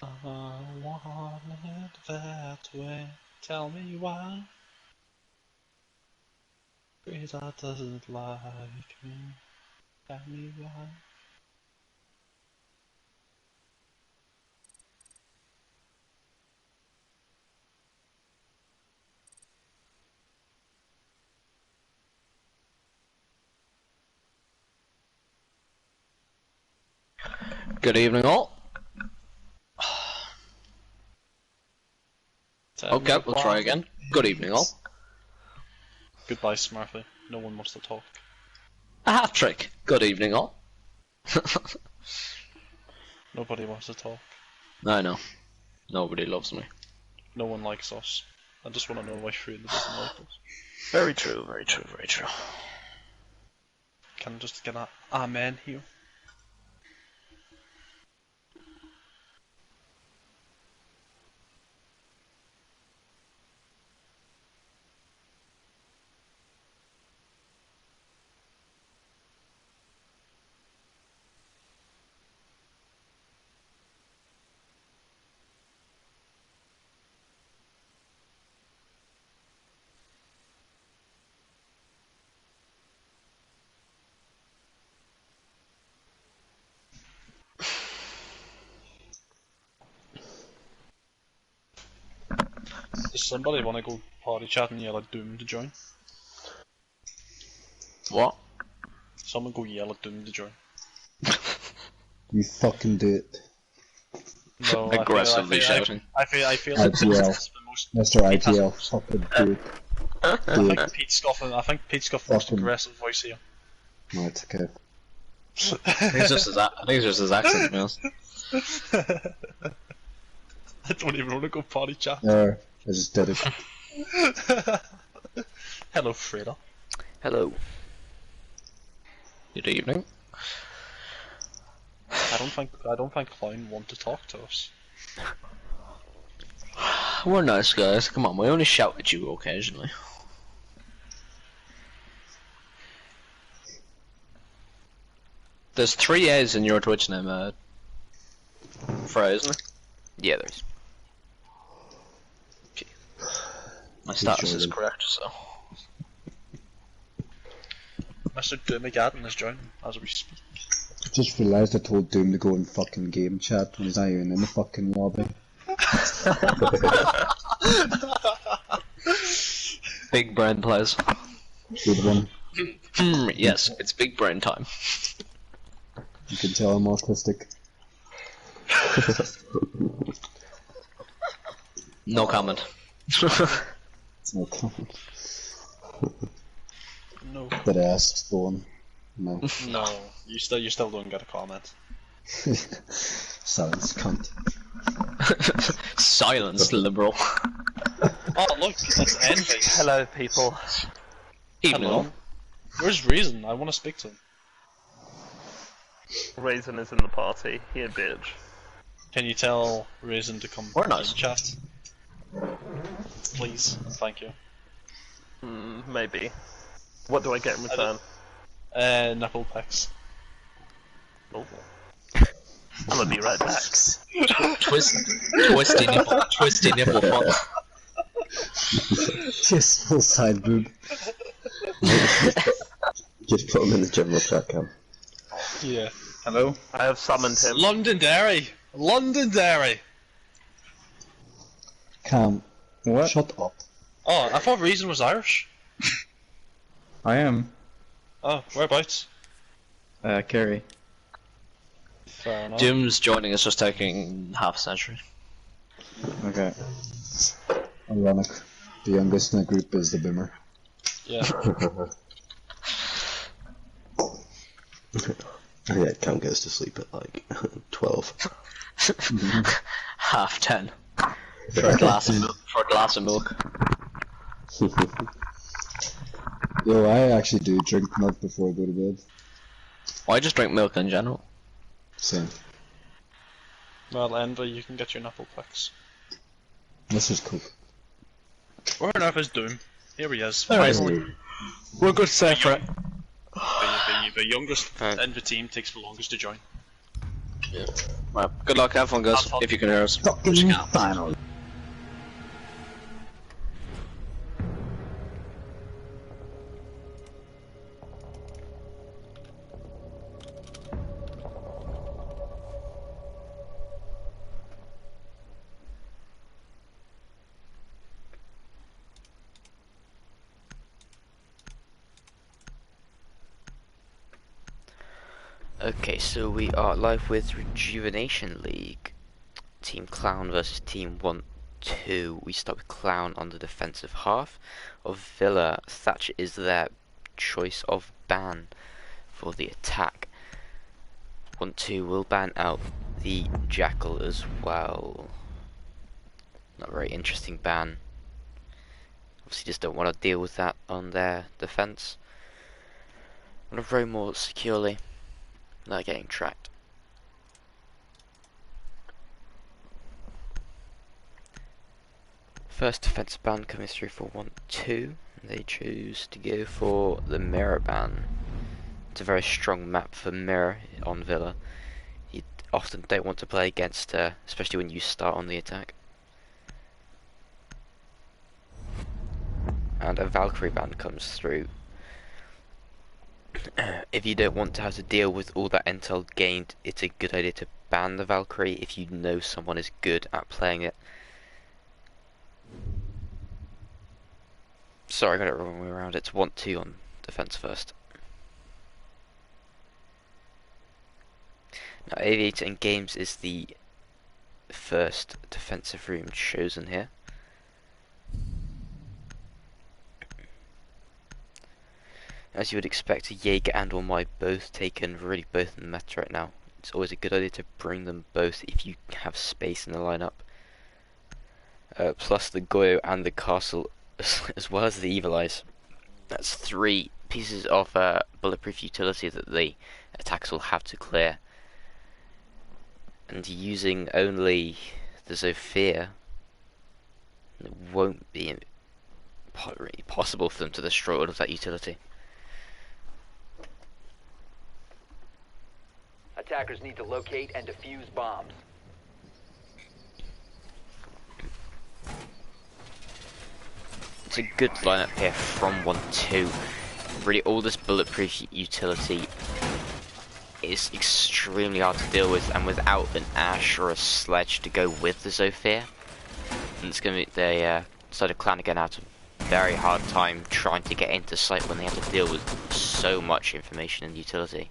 I want it that way. Tell me why. Greta doesn't like me. Tell me why. Good evening, all. Okay, we'll try again. Good evening, all. Goodbye, Smurfy. No one wants to talk. A hat trick. Good evening, all. Nobody wants to talk. I know. Nobody loves me. No one likes us. I just want to know why Frida doesn't like us. Very true, very true, very true. Can I just get an amen here? Does somebody want to go party chat and yell at Doom to join? What? Someone go yell at Doom to join. You fucking do it. No, Aggressively shouting. I feel ITL. it's the most. Mr. ITL, fucking do it. Do it. I think Pete's got the most Fucking- aggressive voice here. No, it's okay. I think it's just his accent, to be honest. I don't even want to go party chat. No, I just did it. Hello, Frida. Hello. Good evening. I don't think Clown want to talk to us. We're nice guys. Come on, we only shout at you occasionally. There's 3 A's in your Twitch name, Freya, isn't there? Yeah, there's. Okay. My status is correct, so. Mr. Doomagadden is joining as we speak. I just realised I told Doom to go in fucking game chat when he's not even in the fucking lobby. Big brain plays. Good one. Yes, it's big brain time. You can tell I'm autistic. No comment. It's no comment. No. That ass going. No. No. You still don't get a comment. Silence, cunt. Silence, liberal. Oh look, that's Envy. Hello, people. Evening. Hello. Where's Reason? I want to speak to him. Raisin is in the party. He a bitch. Can you tell Reason to come Or nice. in chat? Please, thank you. Maybe. What do I get in return? Nipple picks. Oh. I'm gonna be right back. Twisty nipple fun. Just full side boob. Just put him in the general chat cam. Yeah. Hello? I have summoned him. Londonderry! Londonderry! Cam. What? Shut up. Oh, I thought Reason was Irish. I am. Oh, whereabouts? Kerry. Fair enough. Doom's joining us, just taking half a century. Okay. Ironic. The youngest in the group is the boomer. Yeah. Yeah, Cam goes to sleep at like 12. Half 10. For a glass of milk. Yo, I actually do drink milk before I go to bed. I just drink milk in general. Same. Well, Envy, you can get your nipple picks. This is cool. Where on earth is Doom? Here he is. There he is. Finally. We're good safe for it. The youngest Envy team takes the longest to join. Right, good luck, have fun guys, if you can hear us. Fucking final. Okay, so we are live with Rejuvenation League. Team Clown versus Team Want2. We start with Clown on the defensive half of Villa. Thatcher is their choice of ban for the attack. Want2 will ban out the Jackal as well. Not a very interesting ban. Obviously just don't want to deal with that on their defense. Want to row more securely. Not getting tracked. First defense ban coming through for Want2. They choose to go for the mirror ban. It's a very strong map for mirror on Villa. You often don't want to play against her, especially when you start on the attack. And a Valkyrie ban comes through. If you don't want to have to deal with all that intel gained, it's a good idea to ban the Valkyrie if you know someone is good at playing it. Sorry, I got it the wrong way around. It's Want2 on defense first. Now, Aviator in games is the first defensive room chosen here. As you would expect, Jaeger and Ormai both taken, really both in the meta right now. It's always a good idea to bring them both if you have space in the lineup. Plus the Goyo and the Castle, as well as the Evil Eyes. That's 3 pieces of bulletproof utility that the attackers will have to clear. And using only the Zofia, it won't be really possible for them to destroy all of that utility. Attackers need to locate and defuse bombs. It's a good lineup here from Want2. Really, all this bulletproof utility is extremely hard to deal with, and without an Ash or a Sledge to go with the Zofia, and it's going to be they started Clan again out of a very hard time trying to get into sight when they have to deal with so much information in the utility.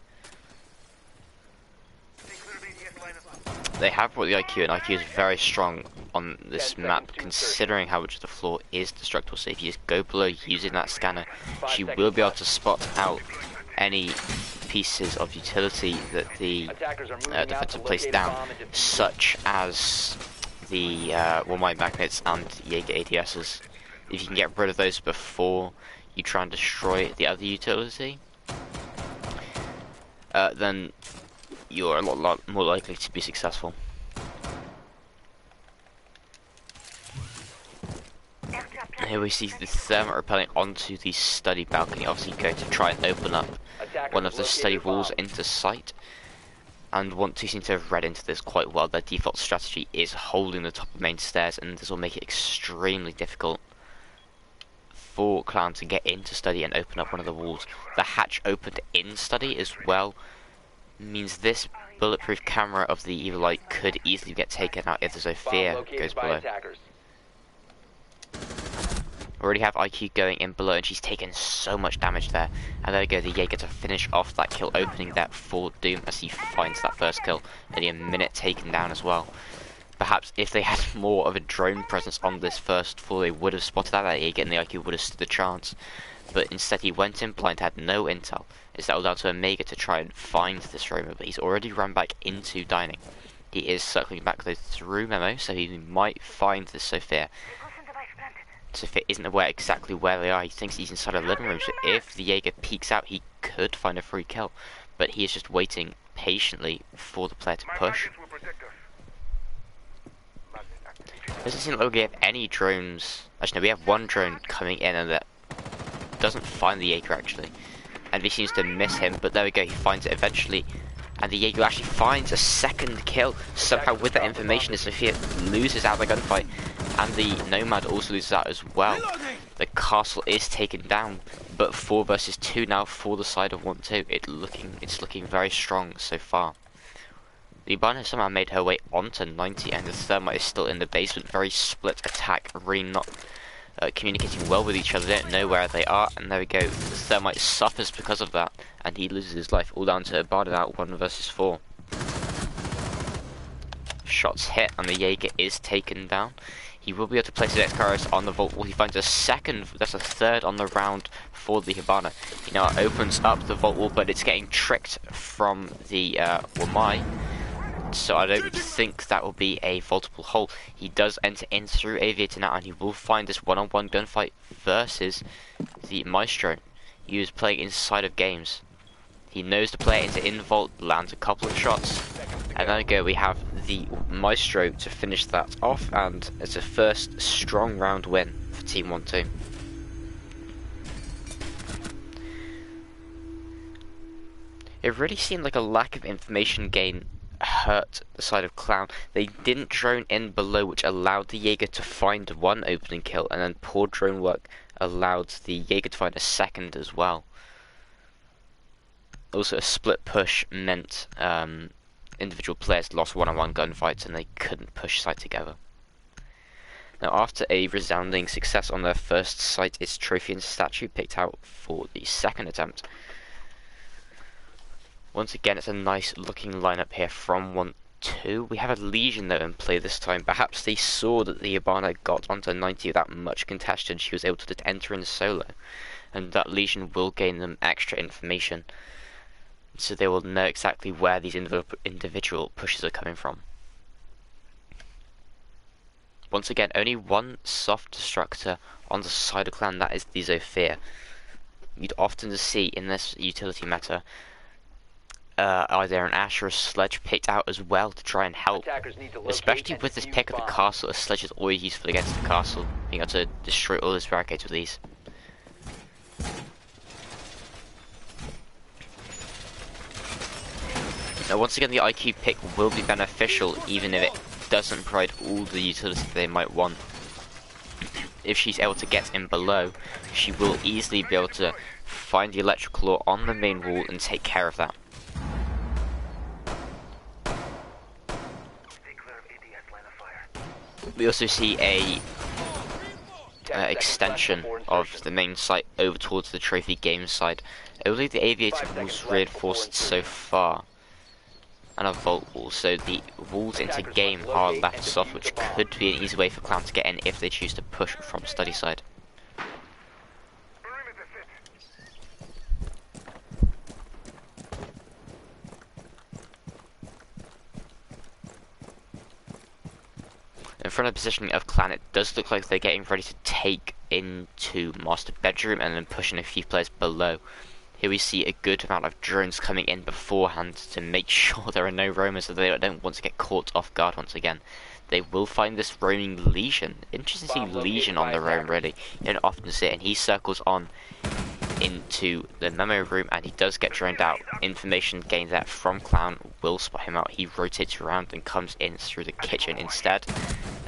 They have brought the IQ, and IQ is very strong on this map, considering how much of the floor is destructible. So if you just go below using that scanner, she will be able to spot out any pieces of utility that the defensive placed down, such as the Warmite magnets and Jaeger ADSs. If you can get rid of those before you try and destroy the other utility, then you're a lot more likely to be successful. Here we see the thermite repelling onto the study balcony, obviously going to try and open up one of the study walls into sight. And Want2 seem to have read into this quite well. Their default strategy is holding the top of main stairs, and this will make it extremely difficult for Clown to get into study and open up one of the walls. The hatch opened in study as well means this bulletproof camera of the Evil Eye could easily get taken out if the Zofia goes below. Already have IQ going in below, and she's taken so much damage there. And there we go, the Jaeger to finish off that kill, opening that for Doom as he finds that first kill. Nearly a minute taken down as well. Perhaps if they had more of a drone presence on this first floor, they would have spotted that Jaeger, and the IQ would have stood a chance. But instead he went in blind, had no intel. It's settled down to Omega to try and find this Roma, but he's already run back into dining. He is circling back though through Memo, so he might find this Sophia. Sophia isn't aware exactly where they are. He thinks he's inside a living room, so if the Jaeger peeks out, he could find a free kill. But he is just waiting patiently for the player to push. Doesn't seem like we have any drones. Actually, no, we have one drone coming in, and that doesn't find the Jaeger actually. And he seems to miss him, but there we go, he finds it eventually. and the Jaeger actually finds a second kill. Somehow with that information, Sophia loses out the gunfight, and the Nomad also loses out as well. The castle is taken down, but 4 versus 2 now for the side of Want2. It's looking very strong so far. The Hibana somehow made her way onto 90, and the Thermite is still in the basement. Very split attack, really not communicating well with each other. They don't know where they are, and there we go. The Thermite suffers because of that, and he loses his life, all down to Hibana now 1 versus 4. Shots hit, and the Jaeger is taken down. He will be able to place the next Kairos on the vault wall. He finds a second, that's a third on the round for the Hibana. He now opens up the vault wall, but it's getting tricked from the Wamai. So I don't think that will be a vaultable hole. He does enter in through Aviator now, and he will find this one-on-one gunfight versus the Maestro. He was playing inside of games. He knows the player into in-vault, lands a couple of shots, and then we have the Maestro to finish that off, and it's a first strong round win for Team Want2. It really seemed like a lack of information gain hurt the side of Clown. They didn't drone in below, which allowed the Jaeger to find one opening kill, and then poor drone work allowed the Jaeger to find a second as well. Also, a split push meant individual players lost one-on-one gunfights and they couldn't push site together. Now, after a resounding success on their first site, it's Trophy and Statue picked out for the second attempt. Once again, it's a nice looking lineup here from Want2. We have a Legion though in play this time. Perhaps they saw that the Hibana got onto 90 without much contention. She was able to just enter in solo, and that Legion will gain them extra information, so they will know exactly where these individual pushes are coming from. Once again, only one soft destructor on the side of Clan, that is the Zofia. You'd often see in this utility meta either an Ash or a Sledge picked out as well to try and help. Especially with this pick of the castle, a Sledge is always useful against the castle, being able to destroy all those barricades with these. Now once again, the IQ pick will be beneficial, even if it doesn't provide all the utility they might want. If she's able to get in below, she will easily be able to find the electrical ore on the main wall and take care of that. We also see a extension of the main site over towards the Trophy Games side. I believe the Aviator was reinforced so far, and a vault wall, so the walls into game are left soft, which could be an easy way for Clown to get in if they choose to push from study side. In front of the positioning of Clan, it does look like they're getting ready to take into Master Bedroom and then pushing a few players below. Here we see a good amount of drones coming in beforehand to make sure there are no roamers, so they don't want to get caught off guard once again. They will find this roaming Legion. Interesting to see Legion on the roam, really. You don't often see it, and he circles on into the memo room, and he does get droned out. Information gained there from Clown will spot him out. He rotates around and comes in through the kitchen instead.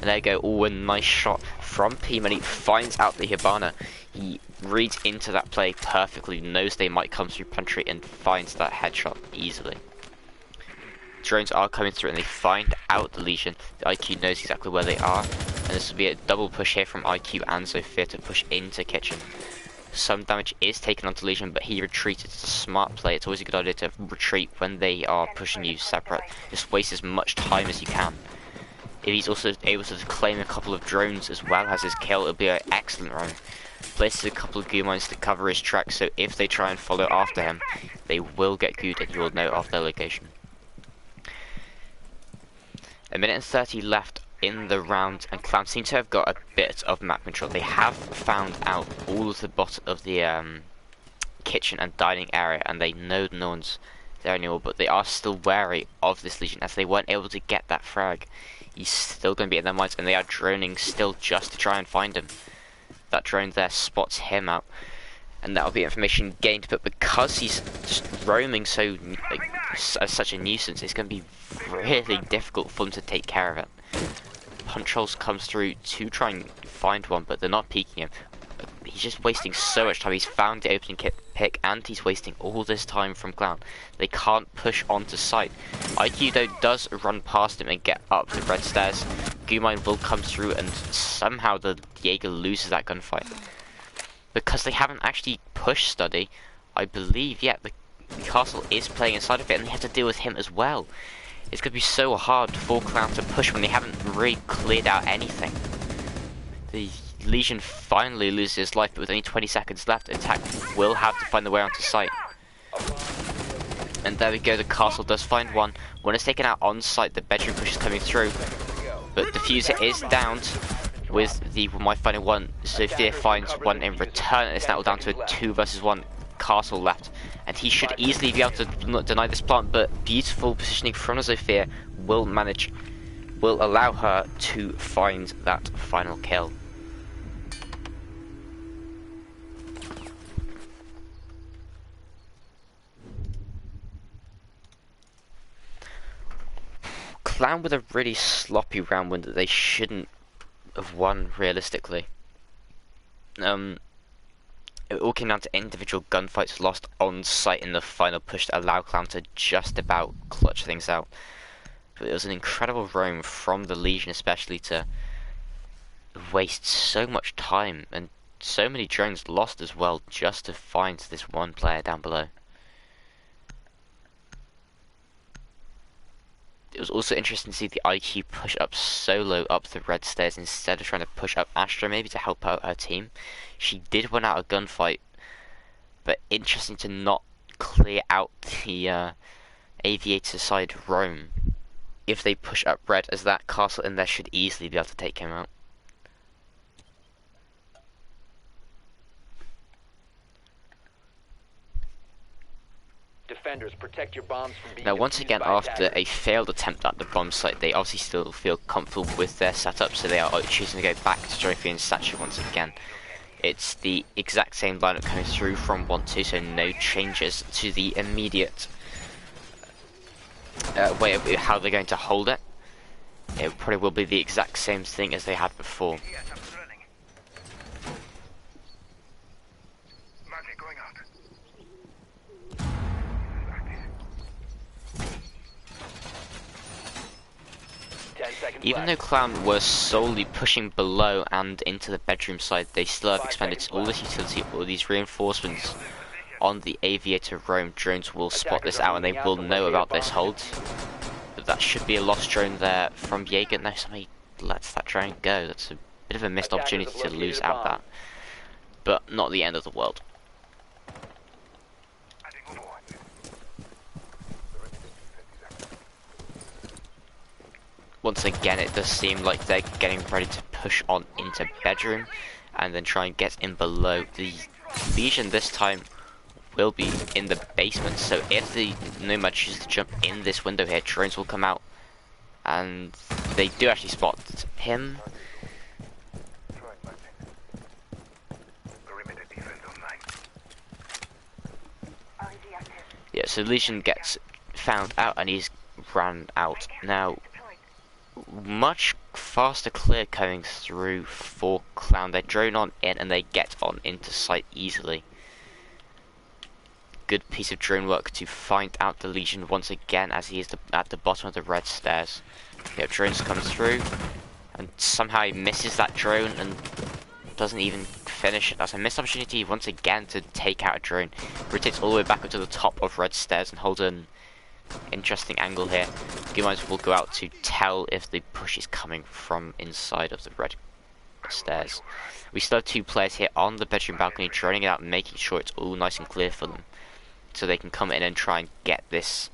And there you go, a nice shot from P-Money, finds out the Hibana. He reads into that play perfectly, knows they might come through pantry, and finds that headshot easily. Drones are coming through and they find out the Legion. The IQ knows exactly where they are, and this will be a double push here from IQ and Sophia to push into kitchen. Some damage is taken onto Legion, but he retreated. It's a smart play. It's always a good idea to retreat when they are pushing you separate. Just waste as much time as you can. If he's also able to claim a couple of drones as well as his kill, it'll be an excellent run. Places a couple of goo mines to cover his tracks, so if they try and follow after him, they will get gooed and you will know of their location. A minute and 30 left in the round, and Clown seem to have got a bit of map control. They have found out all of the bottom of the kitchen and dining area, and they know no one's there anymore, but they are still wary of this Legion as they weren't able to get that frag. He's still going to be in their minds, and they are droning still just to try and find him. That drone there spots him out, and that'll be information gained, but because he's just roaming so as such a nuisance, it's going to be really difficult for them to take care of it. Punch holes comes through to try and find one, but they're not peeking him. He's just wasting so much time. He's found the opening pick, and he's wasting all this time from Clown. They can't push onto site. IQ though does run past him and get up the red stairs. Gumine will come through, and somehow the Jaeger loses that gunfight. Because they haven't actually pushed Study, I believe, yet the castle is playing inside of it, and they have to deal with him as well. It's going to be so hard for Clown to push when they haven't really cleared out anything. The Legion finally loses his life, but with only 20 seconds left, Attack will have to find the way onto site. And there we go, the castle does find one. When it's taken out on site, the bedroom push is coming through. But Diffuser is downed with the my final one. Sophia finds one in return, and it's now down to a 2 versus 1 castle left. And he should easily be able to deny this plant, but beautiful positioning from Sophia will allow her to find that final kill. Clown with a really sloppy round one that they shouldn't have won realistically. It all came down to individual gunfights lost on site in the final push to allow Clown to just about clutch things out. But it was an incredible roam from the Legion, especially to waste so much time and so many drones lost as well just to find this one player down below. It was also interesting to see the IQ push up solo up the red stairs instead of trying to push up Astra maybe to help out her team. She did win out a gunfight, but interesting to not clear out the aviator side roam if they push up red, as that castle in there should easily be able to take him out. Defenders, protect your bombs from being Now once defused again, by after attackers. a failed attempt at the bomb site, they obviously still feel comfortable with their setup, so they are choosing to go back to Trophy and Statue once again. It's the exact same lineup coming through from Want2, so no changes to the immediate way of how they're going to hold it. It probably will be the exact same thing as they had before. 10 seconds Even though left. Clown were solely pushing below and into the bedroom side, they still have expended all this utility, all these reinforcements on the aviator roam. Drones will spot this out and they will know about this hold. But that should be a lost drone there from Jaeger. No, somebody lets that drone go. That's a bit of a missed opportunity to lose out that. But not the end of the world. Once again, it does seem like they're getting ready to push on into bedroom and then try and get in below. The Legion this time will be in the basement, so if the Nomad chooses to jump in this window here, drones will come out, and they do actually spot him. Yeah, so Legion gets found out and he's ran out. Now, much faster clear coming through for Clown. They drone on in and they get on into site easily. Good piece of drone work to find out the Legion once again as he is at the bottom of the red stairs. Yeah, drones come through and somehow he misses that drone and doesn't even finish it. That's a missed opportunity once again to take out a drone. Rotates all the way back up to the top of red stairs and holds an interesting angle here. Gumines will go out to tell if the push is coming from inside of the red stairs. We still have two players here on the bedroom balcony droning it out and making sure it's all nice and clear for them, so they can come in and try and get this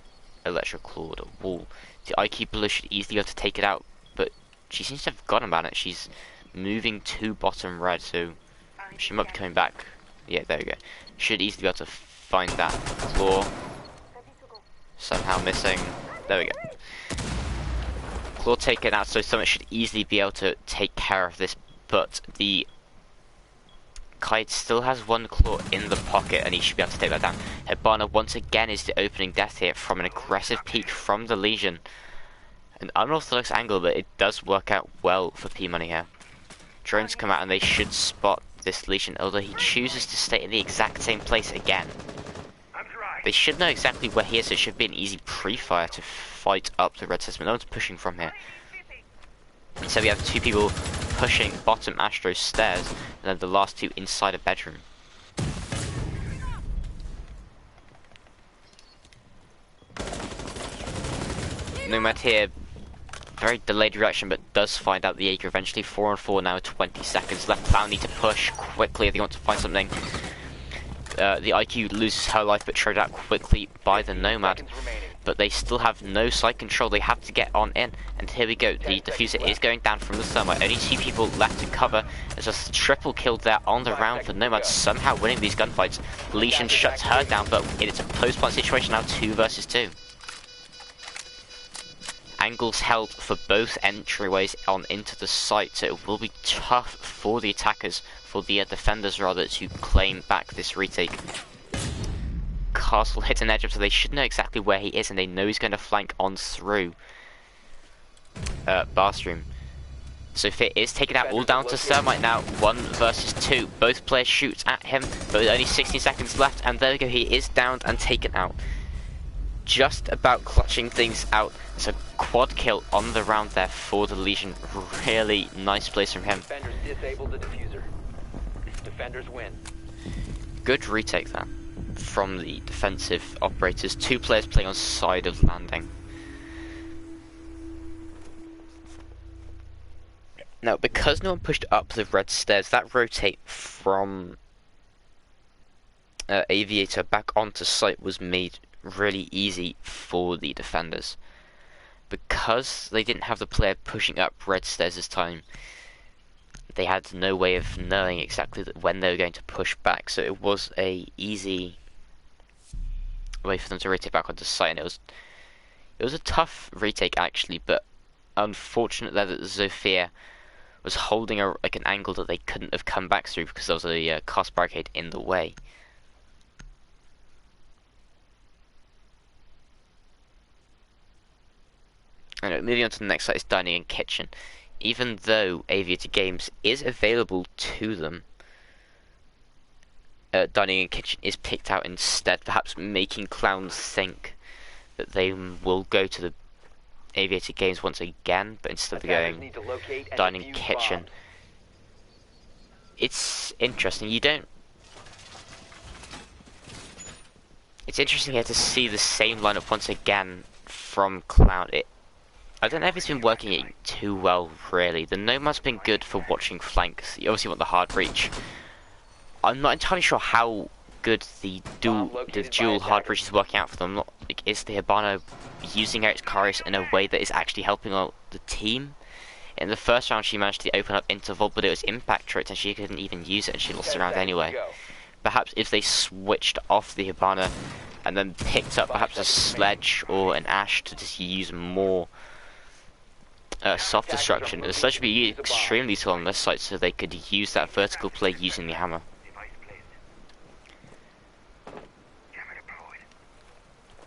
electrical wall. The IQ below should easily be able to take it out, but she seems to have forgotten about it. She's moving to bottom red, so she might be coming back. Yeah, there we go. Should easily be able to find that floor. Somehow missing. There we go. Claw taken out, so someone should easily be able to take care of this, but the Kite still has one claw in the pocket, and he should be able to take that down. Hibana once again is the opening death here from an aggressive peek from the Legion. An unorthodox angle, but it does work out well for P-Money here. Drones come out and they should spot this Legion, although he chooses to stay in the exact same place again. They should know exactly where he is, so it should be an easy pre-fire to fight up the red system. No one's pushing from here. So we have two people pushing bottom Astro stairs, and then the last two inside a bedroom. Nomad here, very delayed reaction, but does find out the Jaeger eventually. 4 on 4 now, 20 seconds left. Clown need to push quickly if they want to find something. The IQ loses her life, but traded out quickly by the Nomad. But they still have no side control. They have to get on in. And here we go. The diffuser is going down from the thermite. Only 2 people left to cover. There's a triple kill there on the round for Nomad, somehow winning these gunfights. Legion shuts her down, but it's a post-plant situation now, 2 versus 2. Angles held for both entryways on into the site, so it will be tough for the attackers, for the defenders rather, to claim back this retake. Castle hit an edge up, so they should know exactly where he is, and they know he's going to flank on through bathroom. So Fit is taken out all down to Thermite now, 1 versus 2. Both players shoot at him, but with only 16 seconds left, and there we go, he is downed and taken out. Just about clutching things out. It's a quad kill on the round there for the Legion. Really nice place from him. Defenders disabled the diffuser. Defenders win. Good retake there from the defensive operators. 2 players playing on side of landing. Now, because no one pushed up the red stairs, that rotate from Aviator back onto site was made really easy for the defenders. Because they didn't have the player pushing up red stairs this time, they had no way of knowing exactly when they were going to push back, so it was a easy way for them to rotate back onto site, and it was a tough retake actually, but unfortunate that Zofia was holding an angle that they couldn't have come back through because there was a cast barricade in the way. Anyway, moving on to the next site is Dining and Kitchen. Even though Aviator Games is available to them, Dining and Kitchen is picked out instead, perhaps making Clowns think that they will go to the Aviator Games once again, but instead of going Dining Kitchen. Bombs. It's interesting, it's interesting here to see the same lineup once again from Cloud. I don't know if it's been working too well, really. The Nomad's been good for watching flanks. You obviously want the hard breach. I'm not entirely sure how good the dual hard breach is working out for them. Is the Hibana using Eric's Karius in a way that is actually helping out the team? In the first round, she managed to open up interval, but it was impact trait, and she couldn't even use it, and she lost the round anyway. Perhaps if they switched off the Hibana and then picked up perhaps a Sledge or an Ash to just use more soft destruction. The Sledge would be extremely useful on this site, so they could use that vertical play using the hammer.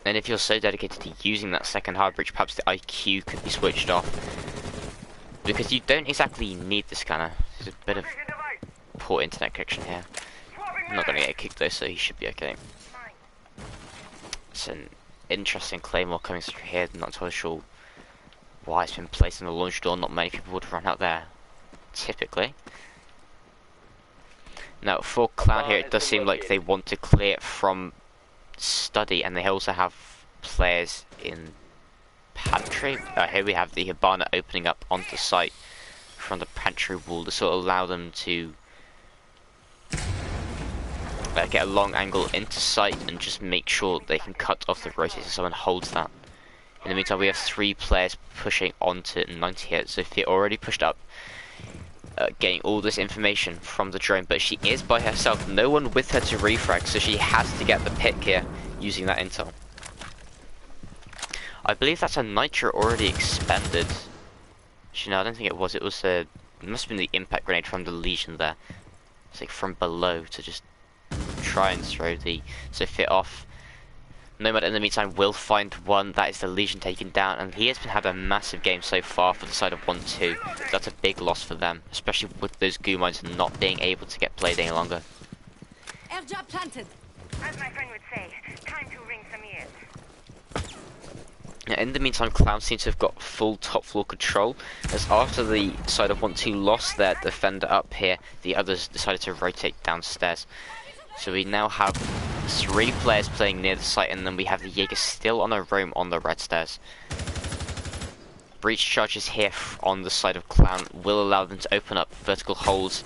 And if you're so dedicated to using that second hard breach, perhaps the IQ could be switched off. Because you don't exactly need the scanner. There's a bit of poor internet connection here. I'm not going to get kicked though, so he should be okay. It's an interesting claymore coming through here. Not entirely sure why it's been placed in the launch door. Not many people would run out there, typically. Now, for Cloud here, it does seem like they want to clear it from study, and they also have players in pantry. Here we have the Hibana opening up onto site from the pantry wall to sort of allow them to get a long angle into site and just make sure they can cut off the rotate so someone holds that. In the meantime, we have 3 players pushing onto 90 here. Sophia already pushed up, getting all this information from the drone, but she is by herself, no one with her to refrag, so she has to get the pick here using that intel. I believe that's a nitro already expended. Actually, no, I don't think it was. It must have been the impact grenade from the Legion there. it's like from below to just try and throw the Sophia off. Nomad in the meantime will find one. That is the Legion taken down, and he has been had a massive game so far for the side of Want2. That's a big loss for them, especially with those goo mines not being able to get played any longer. Airdrop planted. As my friend would say, time to ring some ears. Now, in the meantime, Clown seems to have got full top floor control, as after the side of Want2 lost their defender up here, the others decided to rotate downstairs. So we now have 3 players playing near the site, and then we have the Jaeger still on a roam on the red stairs. Breach charges here on the side of Clown will allow them to open up vertical holes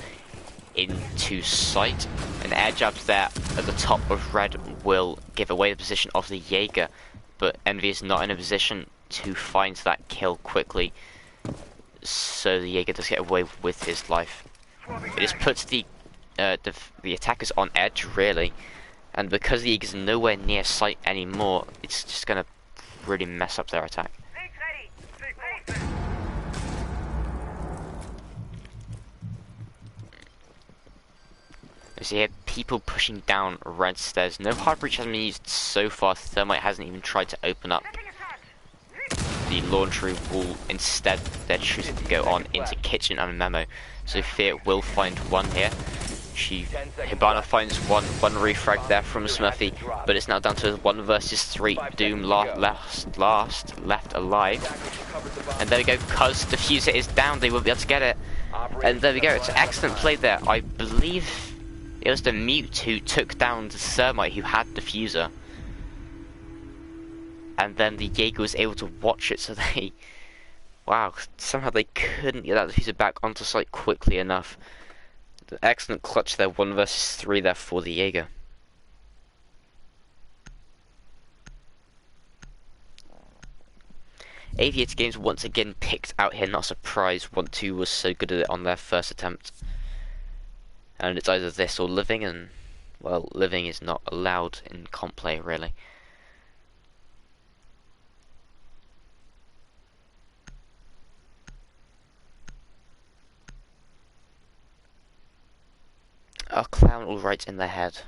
into sight. And air jabs there at the top of red will give away the position of the Jaeger, but Envy is not in a position to find that kill quickly, so the Jaeger does get away with his life. It just puts the attackers on edge, really, and because the Jaeger's nowhere near sight anymore, it's just gonna really mess up their attack. You see here people pushing down red stairs. No hard breach has been used so far. Thermite hasn't even tried to open up the laundry wall. Instead, they're choosing to go on into kitchen and memo. So Fear will find one here. Hibana finds one refrag there from Smurfy, but it's now down to 1 versus 3. Doom left alive. And there we go, cuz Diffuser is down, they won't be able to get it. And there we go, it's an excellent play there. I believe it was the Mute who took down the Thermite who had Diffuser. And then the Jaeger was able to watch it, so they... Wow, somehow they couldn't get that Diffuser back onto site quickly enough. Excellent clutch there, 1 versus 3 there for the Jaeger. Aviator Games once again picked out here, not a surprise. Want2 was so good at it on their first attempt. And it's either this or living, and, well, living is not allowed in comp play, really. A clown all right in their head.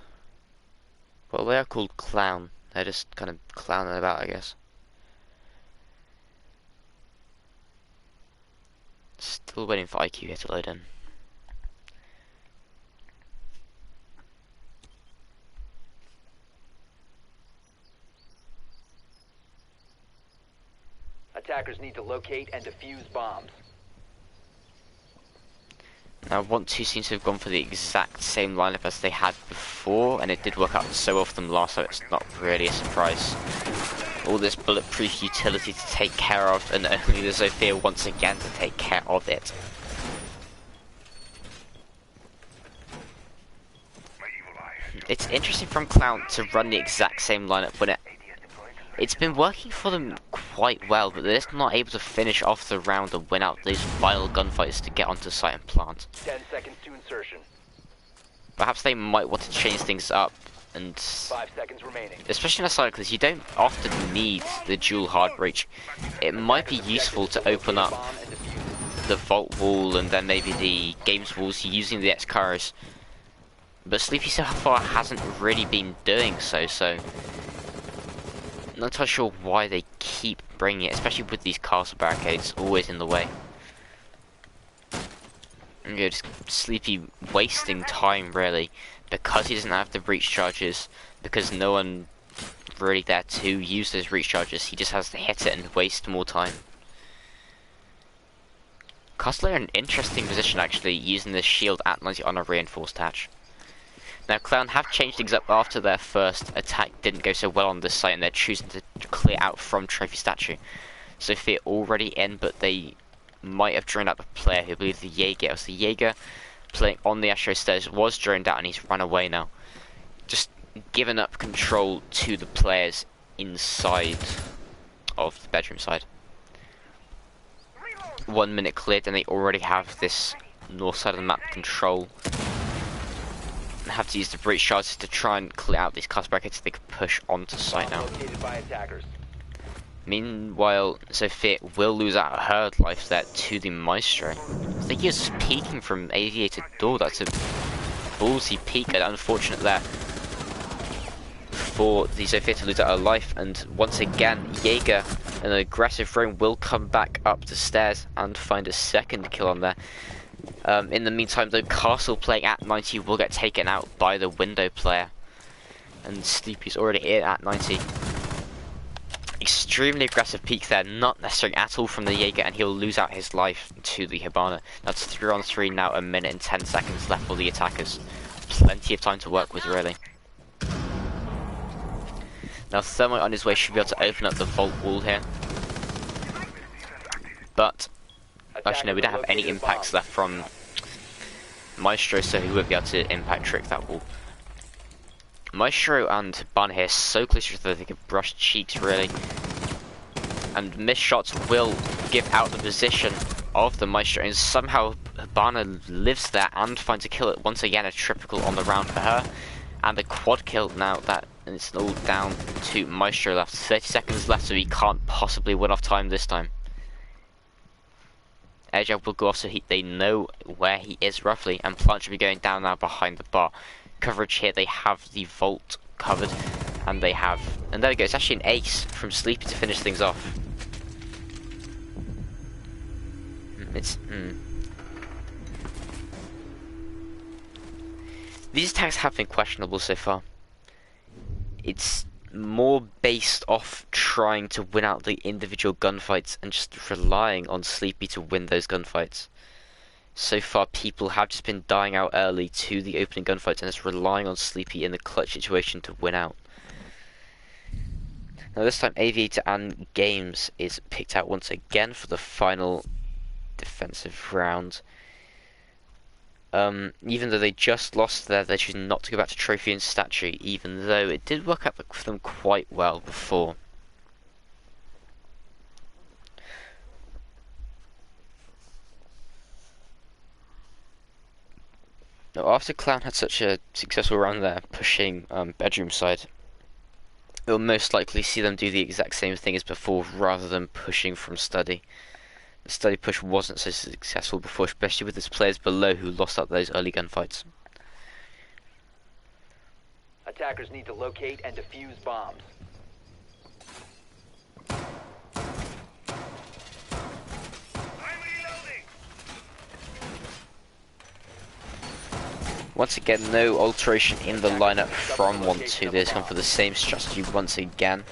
Well, they are called clown. They're just kind of clowning about, I guess. Still waiting for IQ here to load in. Attackers need to locate and defuse bombs. Now, Want2 seems to have gone for the exact same lineup as they had before, and it did work out so well for them last, so it's not really a surprise. All this bulletproof utility to take care of, and only the Zofia once again to take care of it. It's interesting from Clown to run the exact same lineup when it's been working for them quite well, but they're just not able to finish off the round and win out those final gunfights to get onto site and plant. 10 seconds to insertion. Perhaps they might want to change things up, and 5 seconds remaining. especially in a side because you don't often need the dual hard breach. It might be useful to open up the vault wall and then maybe the games walls using the X-Cars, but Sleepy so far hasn't really been doing so, not entirely sure why they keep bringing it, especially with these castle barricades always in the way. And you're just Sleepy wasting time, really, because he doesn't have the breach charges, because no one really there to use those breach charges. He just has to hit it and waste more time. Castle are in an interesting position, actually, using the shield at 90 on a reinforced hatch. Now, Clown have changed things up after their first attack didn't go so well on this site, and they're choosing to clear out from Trophy Statue. Sophia already in, but they might have droned out the player who believed the Jaeger. It was the Jaeger playing on the Astro stairs, was droned out, and he's run away now. Just giving up control to the players inside of the bedroom side. 1 minute cleared, and they already have this north side of the map control. Have to use the breach charges to try and clear out these cast brackets so they can push onto site now. Meanwhile, Sophia will lose out her life there to the Maestro. I think he was peeking from Aviator door. That's a ballsy peek and unfortunate there for the Zofia to lose out her life, and once again Jaeger, an aggressive roam, will come back up the stairs and find a second kill on there. In the meantime though, Castle playing at 90 will get taken out by the window player, and Sleepy's already in at 90. Extremely aggressive peek there, not necessary at all from the Jaeger, and he'll lose out his life to the Hibana. That's 3 on 3 now, a minute and 10 seconds left for the attackers. Plenty of time to work with, really. Now Thermite on his way should be able to open up the vault wall here. But, actually no, we don't have any impacts left from Maestro, so he won't be able to impact trick that wall. Maestro and Ban here so close to each other they can brush cheeks, really. And missed shots will give out the position of the Maestro, and somehow Hibana lives there and finds a kill. Once again, a triple on the round for her. And a quad kill now, and it's all down to Maestro left. 30 seconds left, so he can't possibly win off time this time. Airjab will go off so they know where he is roughly, and Plant should be going down now behind the bar. Coverage here, they have the vault covered, and there we go, it's actually an ace from Sleepy to finish things off. These attacks have been questionable so far. It's more based off trying to win out the individual gunfights and just relying on Sleepy to win those gunfights. So far, people have just been dying out early to the opening gunfights, and it's relying on Sleepy in the clutch situation to win out. Now this time, Aviator and Games is picked out once again for the final defensive round. Even though they just lost there, they're choosing not to go back to Trophy and Statue, even though it did work out for them quite well before. Now, after Clown had such a successful round there, pushing bedroom side, we'll most likely see them do the exact same thing as before, rather than pushing from study. The study push wasn't so successful before, especially with its players below who lost out those early gunfights. Attackers need to locate and defuse bombs. Once again, no alteration in the lineup from Want2. They've gone for the same strategy once again.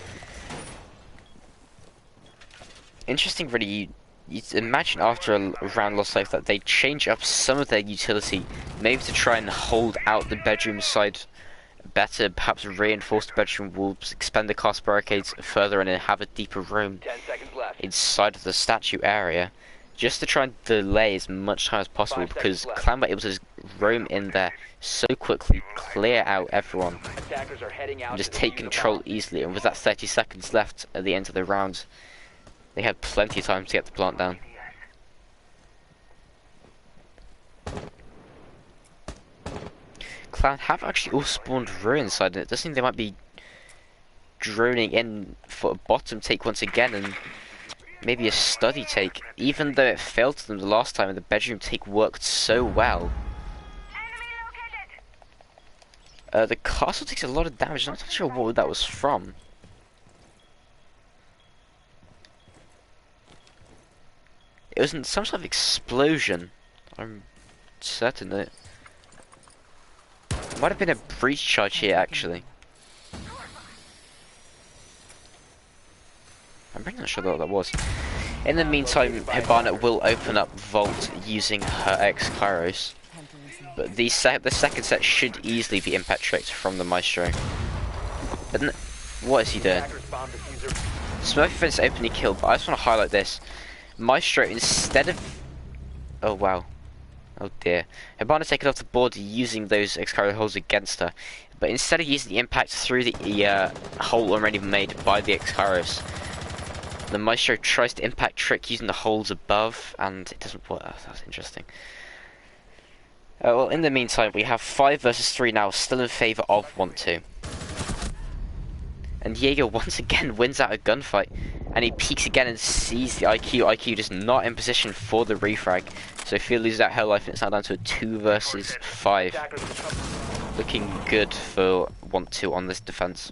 Interesting, really. You'd imagine after a round lost like that, they'd change up some of their utility, maybe to try and hold out the bedroom side better, perhaps reinforce the bedroom walls, expand the cast barricades further, and then have a deeper roam inside of the statue area, just to try and delay as much time as possible, because Clan were able to just roam in there so quickly, clear out everyone, and just take control easily. And with that 30 seconds left at the end of the round, they had plenty of time to get the plant down. Clan have actually all spawned ruin inside, and it does seem they might be droning in for a bottom take once again, and maybe a study take, even though it failed to them the last time and the bedroom take worked so well. The castle takes a lot of damage. I'm not sure what that was from. It was some sort of explosion. I'm certain that it might have been a breach charge here, actually. I'm really not sure what that was. In the meantime, Hibana will open up Vault using her ex-Kairos. But the second set should easily be impact tricked from the Maestro. But what is he doing? Smoke Fence openly killed, but I just want to highlight this. Maestro, instead of... Oh wow. Oh dear. Hibana taken off the board using those ex-Kairos holes against her. But instead of using the impact through the hole already made by the ex-Kairos, the Maestro tries to impact trick using the holes above, and it doesn't work. Oh, that's interesting. Well, in the meantime, we have 5 versus 3 now, still in favour of Want2. And Jaeger once again wins out a gunfight, And he peeks again and sees the IQ. IQ just not in position for the refrag. So Fear loses that hell life and it's now down to a 2 versus 5. Looking good for Want2 on this defense.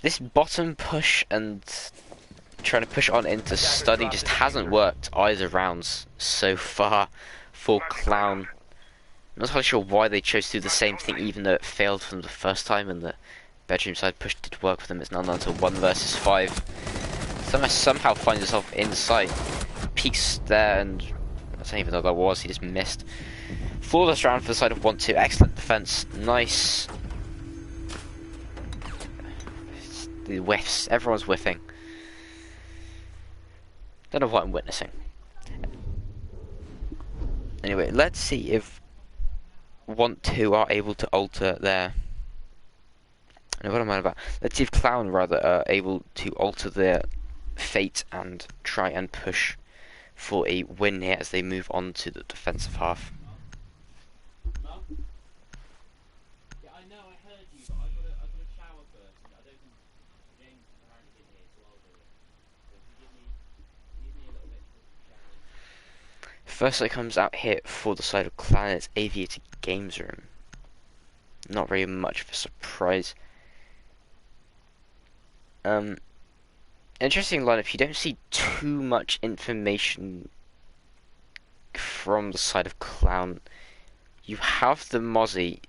This bottom push and trying to push on into study just hasn't worked either rounds so far for Clown. I'm not entirely sure why they chose to do the same thing even though it failed for them the first time and the bedroom side push did work for them. It's now down to 1 versus 5. Somehow finds himself inside. Peeks there and I don't even know what that was, he just missed. Flawless round for the side of Want2. Excellent defense. Nice. The whiffs. Everyone's whiffing. Don't know what I'm witnessing. Anyway, let's see if Want2 are able to alter their... I know what am I about? Let's see if Clown rather are able to alter their fate and try and push for a win here as they move on to the defensive half. First it comes out here for the side of Clan, it's Aviator Games Room. Not very much of a surprise. Interesting lineup, you don't see too much information from the side of Clown. You have the Mozzie,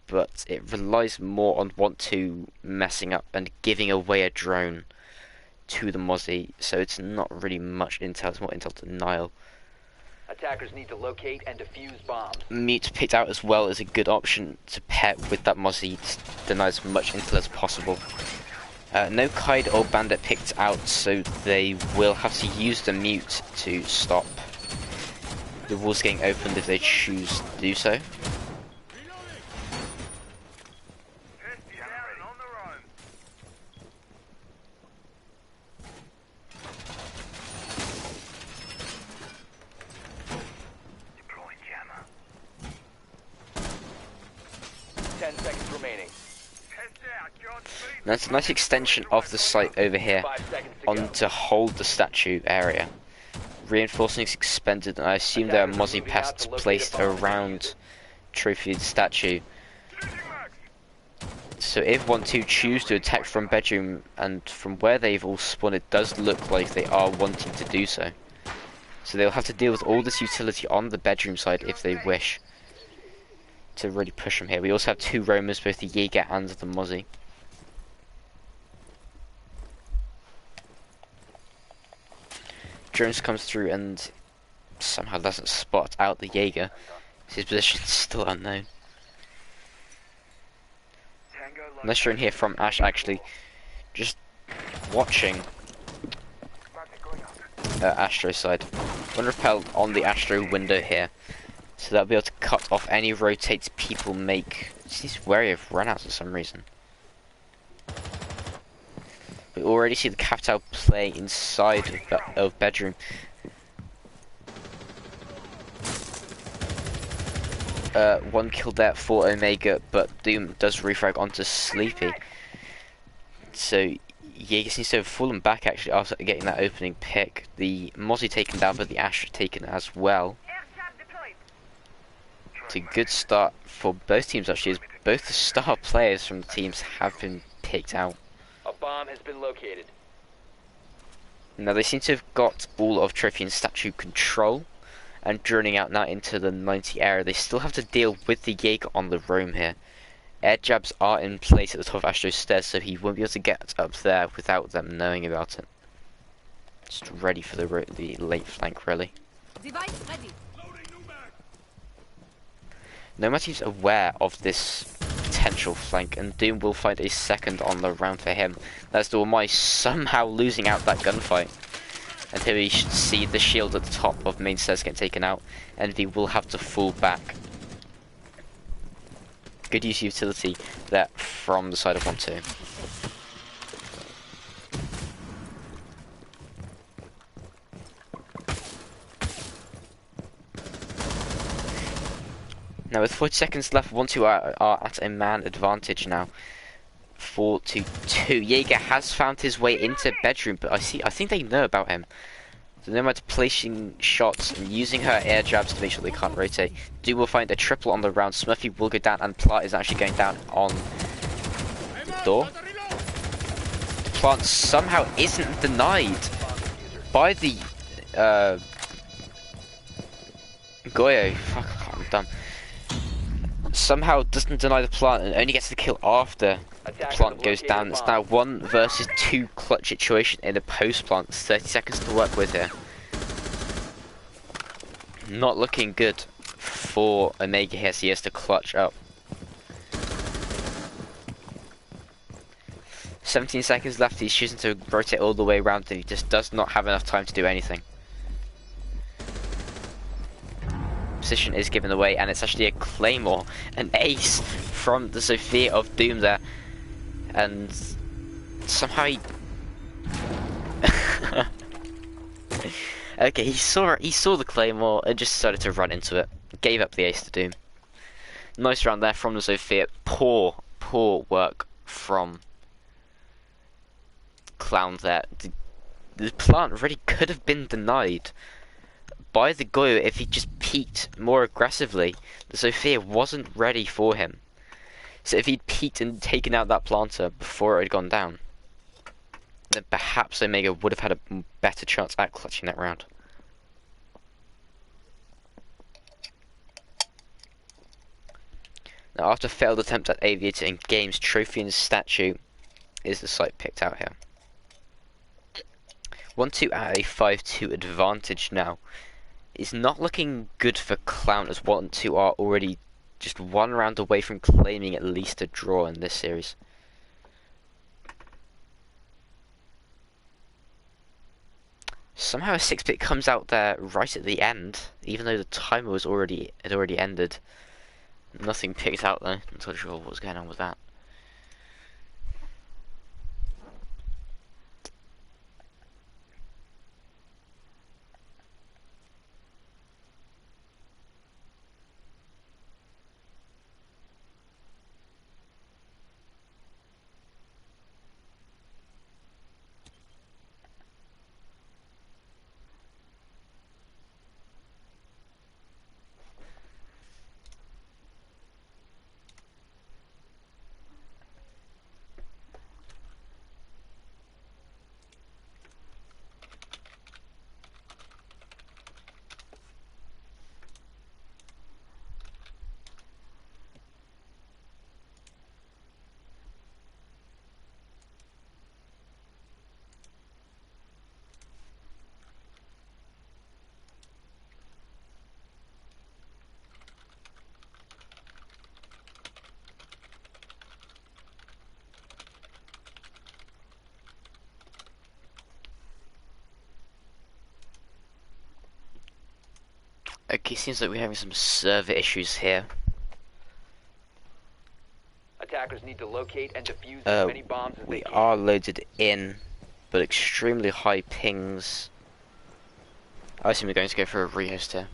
but it relies more on Want2 messing up and giving away a drone to the Mozzie, so it's not really much intel, it's more intel denial. Attackers need to locate and defuse bombs. Mute picked out as well as a good option to pair with that Mozzie, deny as much intel as possible. No Kite or Bandit picked out, so they will have to use the Mute to stop the walls getting opened if they choose to do so. That's a nice extension of the site over here on to hold the statue area. Reinforcements expended, and I assume there are Mozzie pests placed around Trophy the statue. So if Want2 choose to attack from bedroom, and from where they've all spawned, it does look like they are wanting to do so. So they'll have to deal with all this utility on the bedroom side if they wish to really push from here. We also have 2 roamers, both the Jaeger and the Mozzie. Jones comes through and somehow doesn't spot out the Jaeger. His position is still unknown. Nice drone here from Ash, actually just watching Astro's side. One repel on the Astro window here, so that'll be able to cut off any rotates people make. He's wary of runouts for some reason. We already see the Capital play inside of bedroom. One kill there for Omega, but Doom does refrag onto Sleepy. So Jaeger seems to have fallen back actually after getting that opening pick. The Mozzie taken down, but the Asher taken as well. It's a good start for both teams actually, as both the star players from the teams have been picked out. A bomb has been located. Now they seem to have got all of Trophy and Statue control and droning out now into the 90 area. They still have to deal with the Jaeger on the roam here. Air jabs are in place at the top of Astro's stairs, so he won't be able to get up there without them knowing about it. Just ready for the late flank really. Device ready. Nomad seems aware of this potential flank, and Doom will find a second on the round for him. That's Dormai somehow losing out that gunfight. And here we should see the shield at the top of main stairs get taken out, and he will have to fall back. Good use of utility there from the side of Want2. Now with 40 seconds left, Want2 are at a man advantage now. 4-2. Jaeger has found his way into bedroom, but I think they know about him. So no matter placing shots and using her air jabs to make sure they can't rotate. Doom will find a triple on the round. Smurfy will go down, and Plant is actually going down on the door. Plant somehow isn't denied by the Goyo. Fuck, I'm dumb. Somehow doesn't deny the Plant and only gets the kill after the Plant goes down. It's now 1 versus 2 clutch situation in a post Plant. 30 seconds to work with here. Not looking good for Omega here, so he has to clutch up. 17 seconds left. He's choosing to rotate all the way around and he just does not have enough time to do anything. Position is given away and it's actually a Claymore, an ace from the Sophia of Doom there. And somehow he... Okay, he saw the Claymore and just decided to run into it. Gave up the ace to Doom. Nice round there from the Sophia. Poor work from Clown there. The Plant really could have been denied by the Goyo if he just peeked more aggressively. The Sophia wasn't ready for him. So if he'd peeked and taken out that planter before it had gone down, then perhaps Omega would have had a better chance at clutching that round. Now after failed attempt at Aviator in games, Trophy and Statue is the site picked out here. Want2 at a 5-2 advantage now. It's not looking good for Clown as Want2 are already just 1 round away from claiming at least a draw in this series. Somehow a 6-bit comes out there right at the end, even though the timer had already ended. Nothing picked out though. I'm not sure what was going on with that. Okay, seems like we're having some server issues here. Attackers need to locate and defuse as many bombs as We they can. are loaded in, but extremely high pings. I assume we're going to go for a rehost here.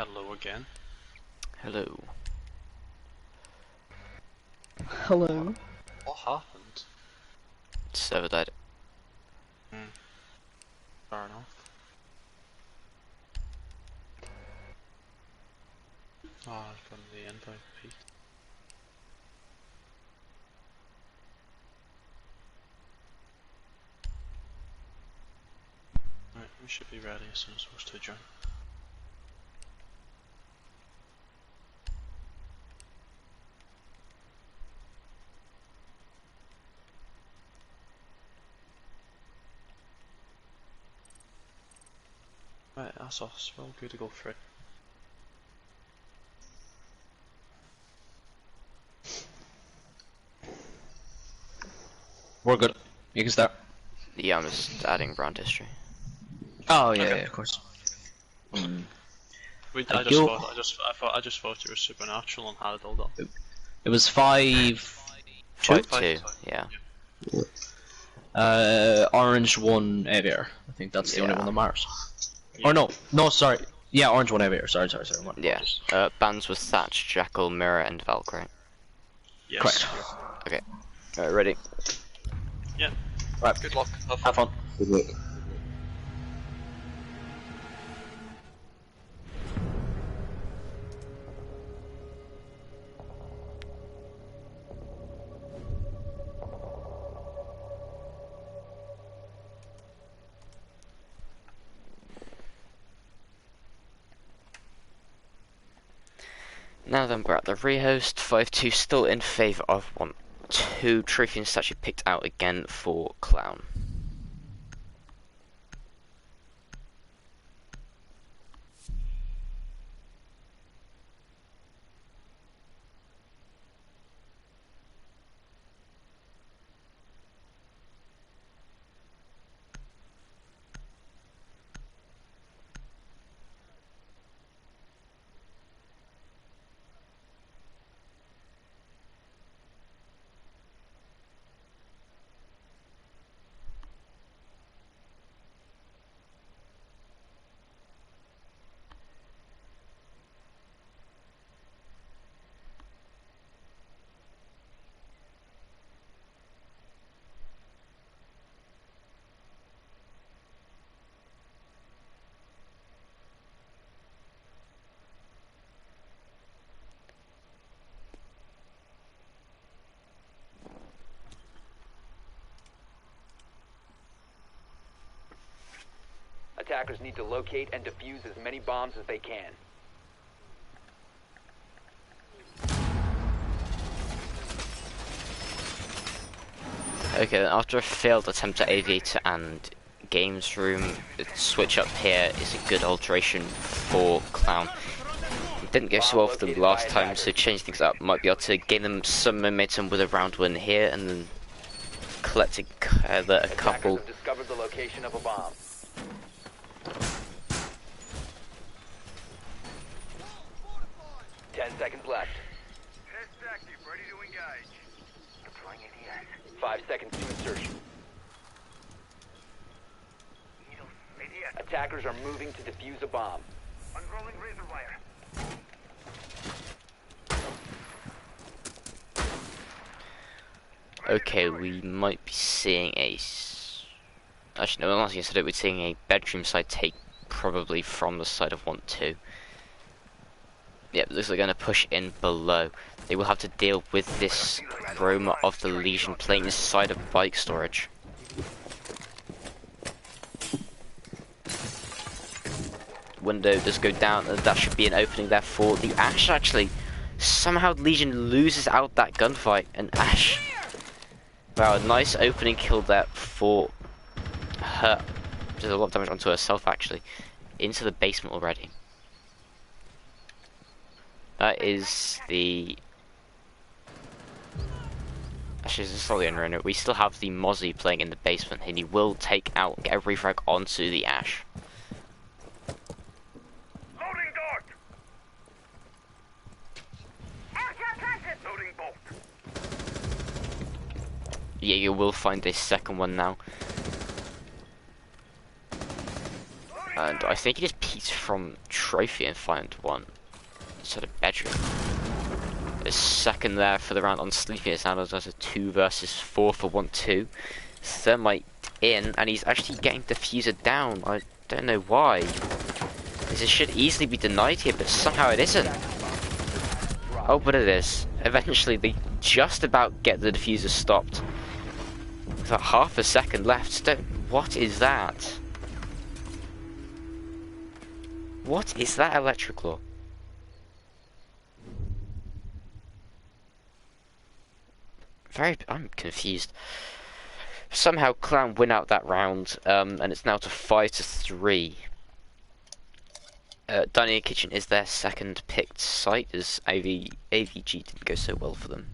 Hello again. Hello. Hello. What happened? Server died. Fair enough. Oh, I've got the invite Pete. Right, we should be ready as soon as those two join. Right, that's us. We're all good to go for it. We're good. You can start. Yeah, I'm just adding brand history. Oh yeah, Okay. yeah, of course. I you- just thought you were supernatural and had it all done. It was 5-2. 5-2, yeah. Orange 1 Aviator. I think that's the only Yeah. one that matters. Or no, sorry. Yeah, Orange 1 Aviator. Sorry. My Yeah. apologies. Bands with Thatch, Jackal, Mirror, and Valkyrie. Yes. Correct. Okay. Alright, ready? Yeah. Right. Good luck. Have fun. Good luck. Now then, we're at the rehost. 5-2 still in favour of Want2. Trophy and statue picked out again for Clown. Attackers need to locate and defuse as many bombs as they can. Okay, after a failed attempt at Aviator and Games Room, switch up here is a good alteration for Clown. It didn't go so well for them last time, so change things up. Might be able to gain them some momentum with a round win here, and then collecting a couple. Attackers have discovered the location of a bomb. Seconds left. Test active, ready to engage. Deploying ADS. 5 seconds to insertion. Needles, ADS. Attackers are moving to defuse a bomb. Unrolling razor wire. Okay, we might be seeing a... Actually, no, last yesterday we're seeing a bedroom side take, probably from the side of Want2. Yep, looks like they're going to push in below. They will have to deal with this Roma of the Legion playing inside of bike storage. Window does go down, and that should be an opening there for the Ash, actually. Somehow Legion loses out that gunfight, and Ash... Wow, a nice opening kill there for her. There's a lot of damage onto herself, actually. Into the basement already. That is the... Actually, this is slightly under. We still have the Mozzie playing in the basement, and he will take out, get a refrag onto the Ash. Loading dart. Airshot planted. Loading bolt. Yeah, you will find a second one now. And I think it is Pete from trophy and find one sort of bedroom. A second there for the round on Sleepiness. Now there's a 2 versus 4 for Want2. Thermite in, and he's actually getting Diffuser down. I don't know why. This should easily be denied here, but somehow it isn't. Oh, but it is. Eventually, they just about get the Diffuser stopped. With about half a second left. What is that? What is that Electric Law? I'm confused. Somehow Clown win out that round, and it's now to 5-3. Dining Kitchen is their second picked site, as AVG didn't go so well for them.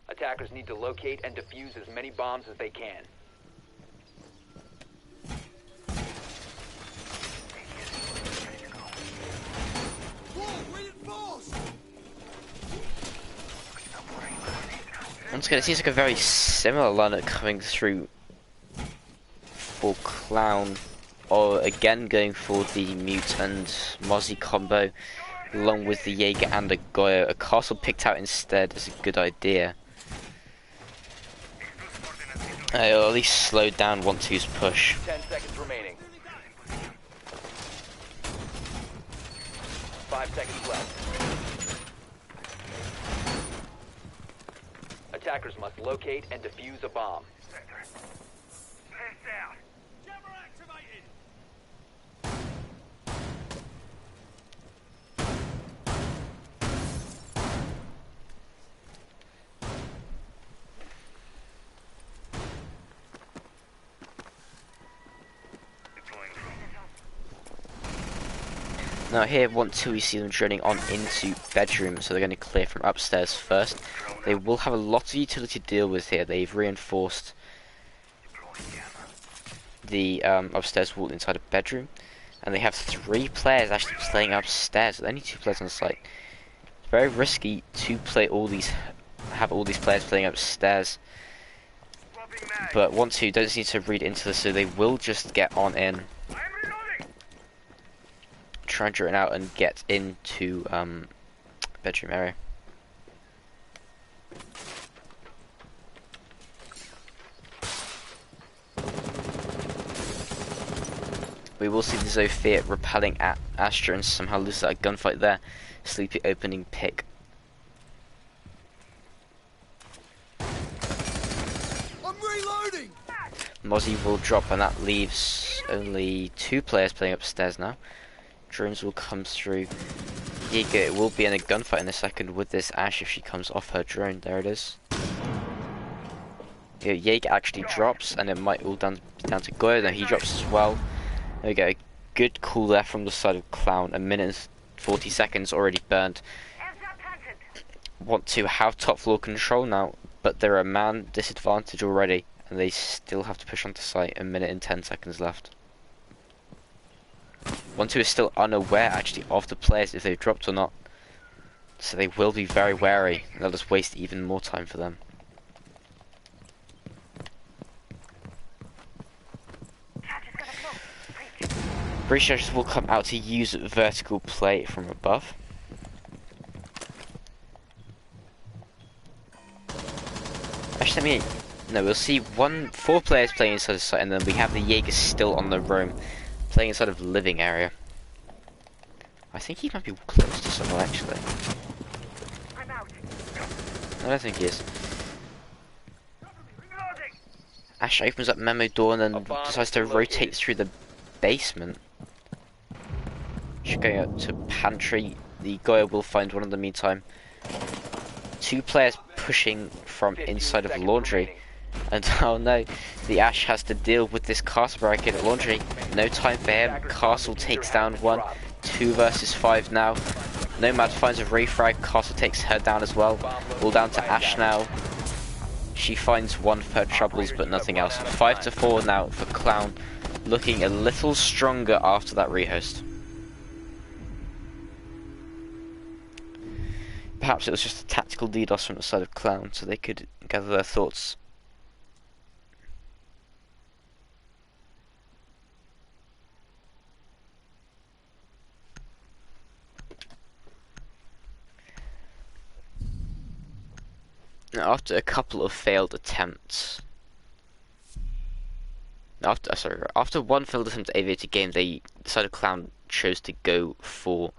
Attackers need to locate and defuse as many bombs as they can. Once again, it seems like a very similar lineup coming through for Clown, or again going for the Mute and Mozzie combo, along with the Jaeger and the Goyo. A castle picked out instead is a good idea. It'll at least slow down Want2's push. 10 seconds remaining. 5 seconds left. Attackers must locate and defuse a bomb. out. Jammer activated. Now here, Want2, we see them drilling on into bedroom, so they're going to clear from upstairs first. They will have a lot of utility to deal with here. They've reinforced the upstairs wall inside a bedroom, and they have 3 players actually playing upstairs. With only 2 players on the site. It's very risky to play have all these players playing upstairs. But Want2 don't need to read into this, so they will just get on in. Try and draw it out and get into bedroom area. We will see the Zofia repelling at Astra and somehow lose that gunfight there. Sleepy opening pick. I'm reloading. Mozzie will drop, and that leaves only 2 players playing upstairs now. Drones will come through. Jaeger will be in a gunfight in a second with this Ash if she comes off her drone. There it is. Yeah, Jaeger actually drops, and it might all down to Goyo. Now he drops as well. There we go. Good call there from the side of Clown. 1 minute and 40 seconds already burned. Want to have top floor control now, but they're a man disadvantage already, and they still have to push onto site. 1 minute and 10 seconds left. Want2 is still unaware actually of the players if they've dropped or not, so they will be very wary, and they'll just waste even more time for them. Breachers will come out to use vertical play from above. Actually, no, we'll see 4 players playing inside the site, and then we have the Jaeger still on the roam, playing inside of living area. I think he might be close to someone actually. I don't think he is. Ash opens up memo door and then decides to rotate through the basement. She's going up to pantry. The Goya will find one in the meantime. 2 players pushing from 15 inside of seconds laundry. remaining. And oh no, the Ash has to deal with this castle barricade at laundry. No time for him. Castle takes down 1. 2 versus 5 now. Nomad finds a refrag. Castle takes her down as well. All down to Ash now. She finds 1 for her troubles, but nothing else. 5 to 4 now for Clown. Looking a little stronger after that rehost. Perhaps it was just a tactical DDoS from the side of Clown, so they could gather their thoughts. Now, after a couple of failed attempts, after 1 failed attempt at Aviator game, they decided Clown chose to go for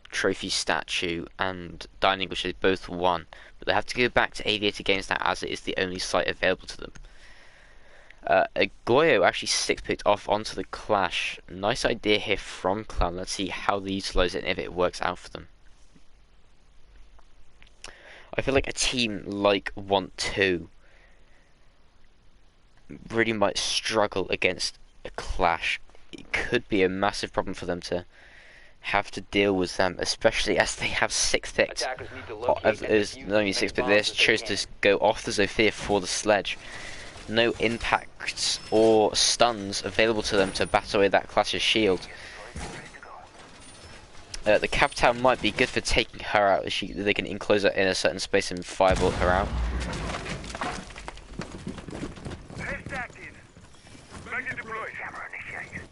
Trophy Statue and Dining, which they both won. But they have to go back to Aviator games now, as it is the only site available to them. Goyo actually 6-picked off onto the Clash. Nice idea here from Clown. Let's see how they utilize it and if it works out for them. I feel like a team like Want2 really might struggle against a Clash. It could be a massive problem for them to have to deal with them, especially as they have 6-picked. Attackers need to locate and defuse Not only as many 6-picked, bombs they as they chose can. to go off the Zofia for the sledge. No impacts or stuns available to them to bat away that Clash's shield. The Capital might be good for taking her out. They can enclose her in a certain space and fireball her out. Test active. Magnet deployed. Camera initiated.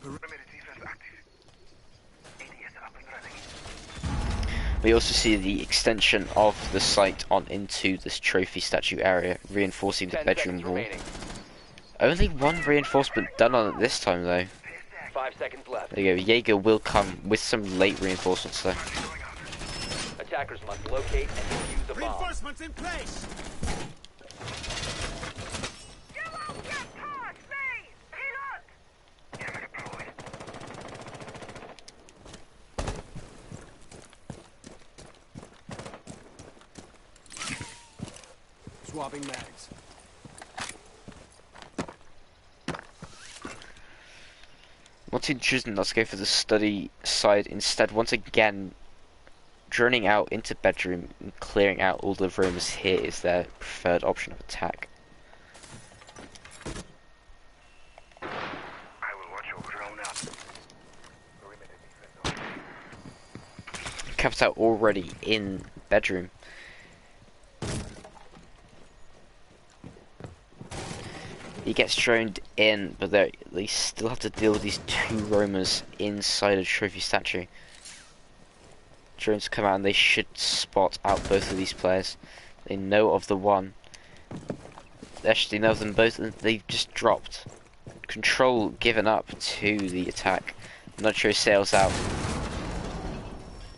Perimeter defense active. ADS up and running. We also see the extension of the site on into this trophy statue area, reinforcing the 10 bedroom seconds wall. remaining. Only 1 reinforcement done on it this time though. 5 seconds left. There you go, Jaeger will come with some late reinforcements though. Attackers must locate and defuse the bomb. Reinforcements in place. You won't get past me! Reload! Camera deployed. Swapping mags. Want2 choosing not to go for the study side, instead once again droning out into bedroom and clearing out all the rooms here is their preferred option of attack. I will watch your drone up. Perimeter defense. Capital already in bedroom. He gets droned in, but they still have to deal with these 2 roamers inside a trophy statue. Drones come out and they should spot out both of these players. They know of the one. Actually, they know of them both, and they've just dropped. Control given up to the attack. Nitro sails out.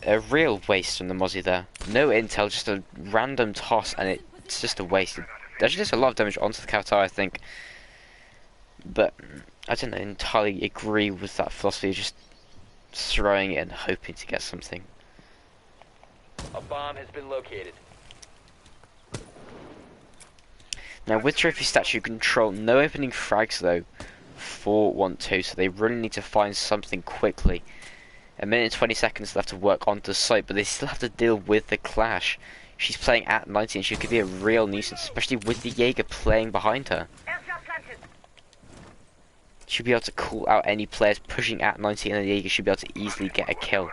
A real waste from the Mozzie there. No intel, just a random toss, and it's just a waste. It actually does a lot of damage onto the Capital, I think. But I don't entirely agree with that philosophy of just throwing it and hoping to get something. A bomb has been located. Now with Trophy Statue you control no opening frags though for Want2, so they really need to find something quickly. A minute and 20 seconds left to work onto the site, but they still have to deal with the Clash. She's playing at 90 and she could be a real nuisance, especially with the Jaeger playing behind her. She'll be able to call out any players pushing at 90 and the Jaeger should be able to easily get a kill.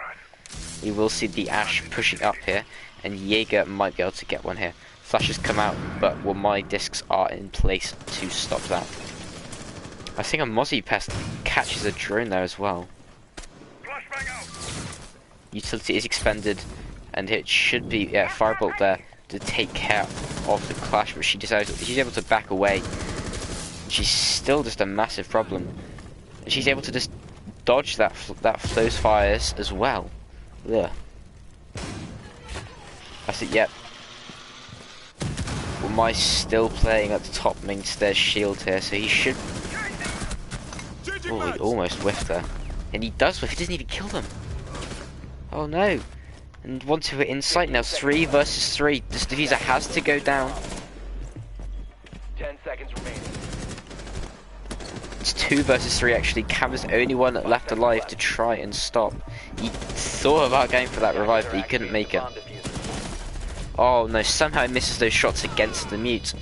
We will see the Ash pushing up here, and Jaeger might be able to get one here. Flashes come out, but well, my discs are in place to stop that. I think a Mozzie Pest catches a drone there as well. Utility is expended, and it should be Firebolt there to take care of the Clash, but she's able to back away. She's still just a massive problem. And she's able to just dodge those fires as well. Ugh. I think, yep. Well, my still playing at the top main stairs shield here, so he should. Oh, he almost whiffed there. And he does whiff, he doesn't even kill them. Oh no. And Want2 are in sight now. 3 versus 3. This diffuser has to go down. 10 seconds remaining. It's 2 versus 3 actually. Cam's the only one left alive to try and stop. He thought about going for that revive, but he couldn't make it. Oh no, somehow he misses those shots against the mute.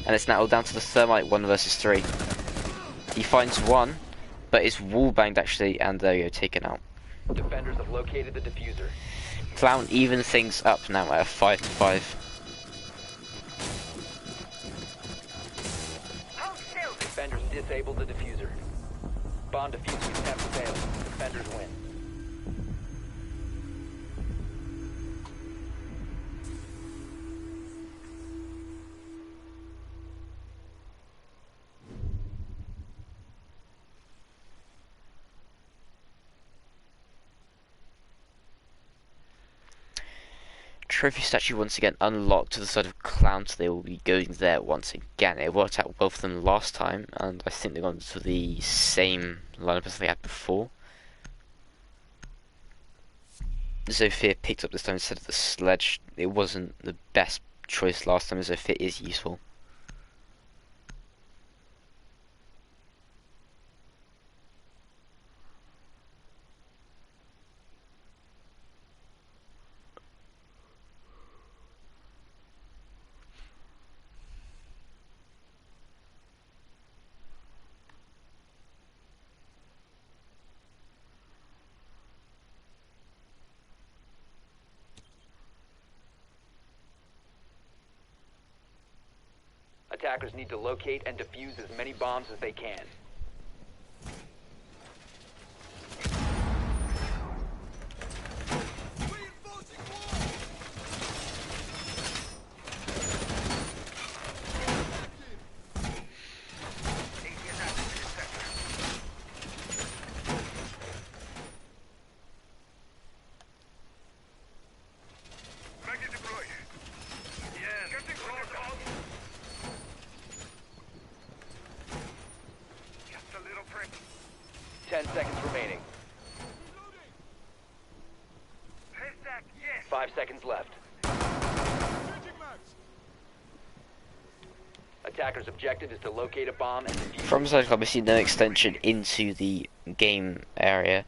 And it's now all down to the thermite 1 versus 3. He finds one, but it's wall banged actually, and there you go, taken out. Defenders have located the diffuser. Clown even things up now at a 5 to 5. Defenders disabled the diffuser. Bomb defusing attempt failed. Defenders win. Trophy statue once again unlocked to the side of Clown, so they will be going there once again. It worked out well for them last time, and I think they've gone to the same lineup as they had before. Zofia picked up this time instead of the sledge. It wasn't the best choice last time, as Zofia is useful. Attackers need to locate and defuse as many bombs as they can. Magnet deployed. Yeah, getting close. Just a little prick. 10 seconds remaining. Haystack, yes. 5 seconds left. Attackers' objective is to locate a bomb and defuse. From side club, we see no extension into the game area.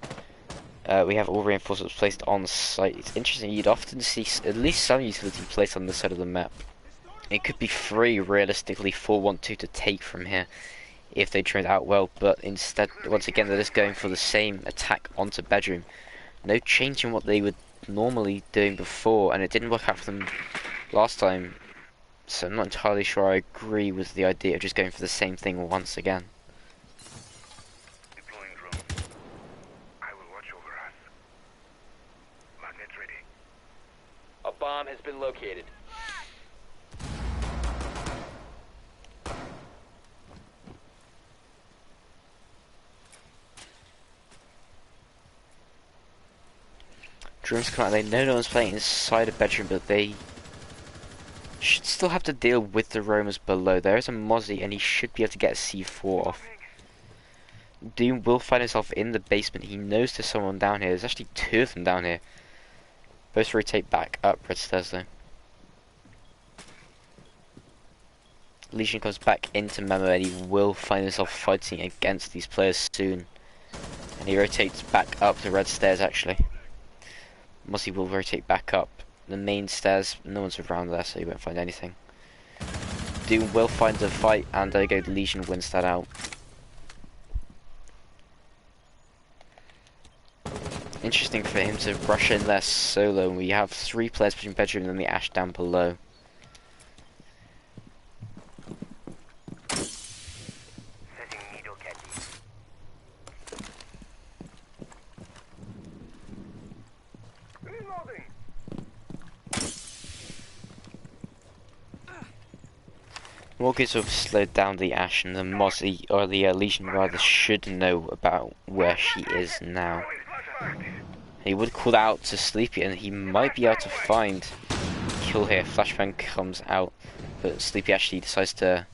We have all reinforcements placed on site. It's interesting, you'd often see at least some utility placed on this side of the map. It could be free, realistically, for Want2 to take from here if they trained out well, but instead, once again, they're just going for the same attack onto bedroom. No change in what they were normally doing before, and it didn't work out for them last time, so I'm not entirely sure I agree with the idea of just going for the same thing once again. Deploying drone. I will watch over us. Magnet ready. A bomb has been located. Drones come out, they know no one's playing inside a bedroom, but they should still have to deal with the roamers below. There is a Mozzie, and he should be able to get a C4 off. Doom will find himself in the basement. He knows there's someone down here. There's actually 2 of them down here. Both rotate back up red stairs though. Legion comes back into Memo, and he will find himself fighting against these players soon. And he rotates back up the red stairs actually. Mozzie will rotate back up the main stairs. No one's around there, so you won't find anything. Doom will find a fight, and there you go, the Legion wins that out. Interesting for him to rush in there solo. We have 3 players between bedroom and the Ash down below. Setting needle candy. Reloading. Morgans have slowed down the Ash, and the Mozzie, or the Legion rather, should know about where she is now. He would call out to Sleepy, and he might be able to find kill here. Flashbang comes out, but Sleepy actually decides to...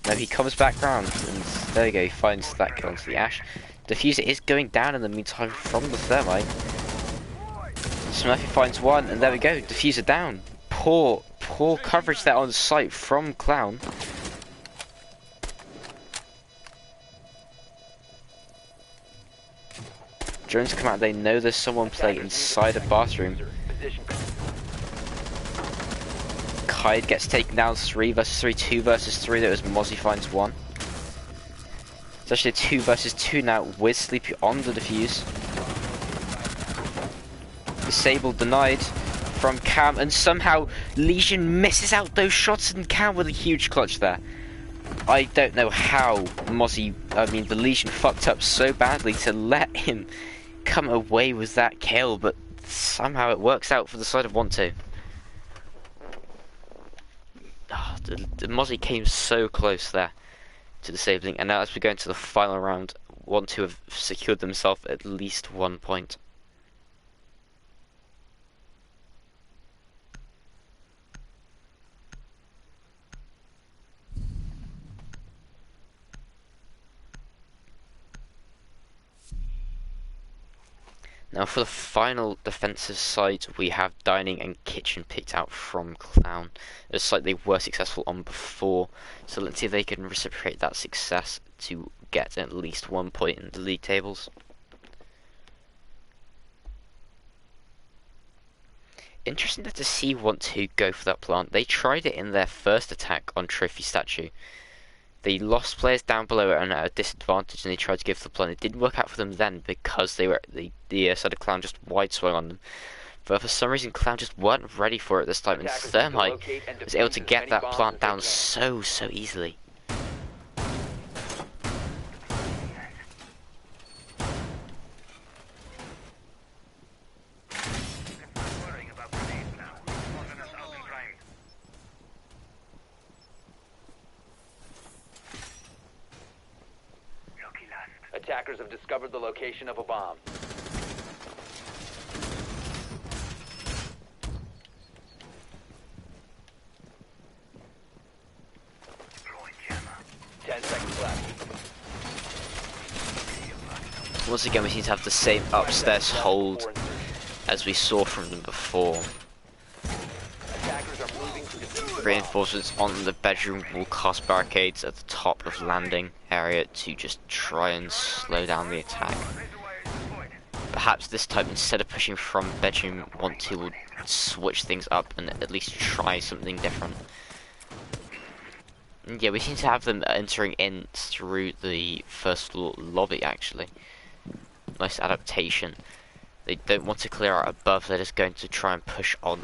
No, he comes back round, and there you go, he finds that kill onto the Ash. Diffuser is going down in the meantime from the Thermite. Smurfy finds one, and there we go, diffuser down. Poor coverage there on site from Clown. Drones come out, they know there's someone playing inside a bathroom. Kide gets taken down 3 versus 3, 2 versus 3, that was Mozzie finds one. It's actually a 2 versus 2 now with Sleepy on the defuse. Disabled, denied from Cam, and somehow Legion misses out those shots, and Cam with a huge clutch there. I don't know how the Legion fucked up so badly to let him come away with that kill, but somehow it works out for the side of Want2. Oh, the Mozzie came so close there to disabling, and now as we go into the final round, Want2 have secured themselves at least 1 point. Now for the final defensive side, we have Dining and Kitchen picked out from Clown. A site they were successful on before, so let's see if they can reciprocate that success to get at least 1 point in the league tables. Interesting to see Want2 go for that plant. They tried it in their first attack on Trophy Statue. They lost players down below and at a disadvantage, and they tried to give the plant. It didn't work out for them then because they were the side of Clown just wide swung on them. But for some reason, Clown just weren't ready for it this time, and Thermite was able to get that plant down so easily. Attackers have discovered the location of a bomb. Once again, we seem to have the same upstairs hold as we saw from them before. Reinforcements on the bedroom will cast barricades at the top of landing area to just try and slow down the attack. Perhaps this time, instead of pushing from bedroom, Want2 will switch things up and at least try something different. And yeah, we seem to have them entering in through the first floor lobby actually. Nice adaptation. They don't want to clear out above, they're just going to try and push on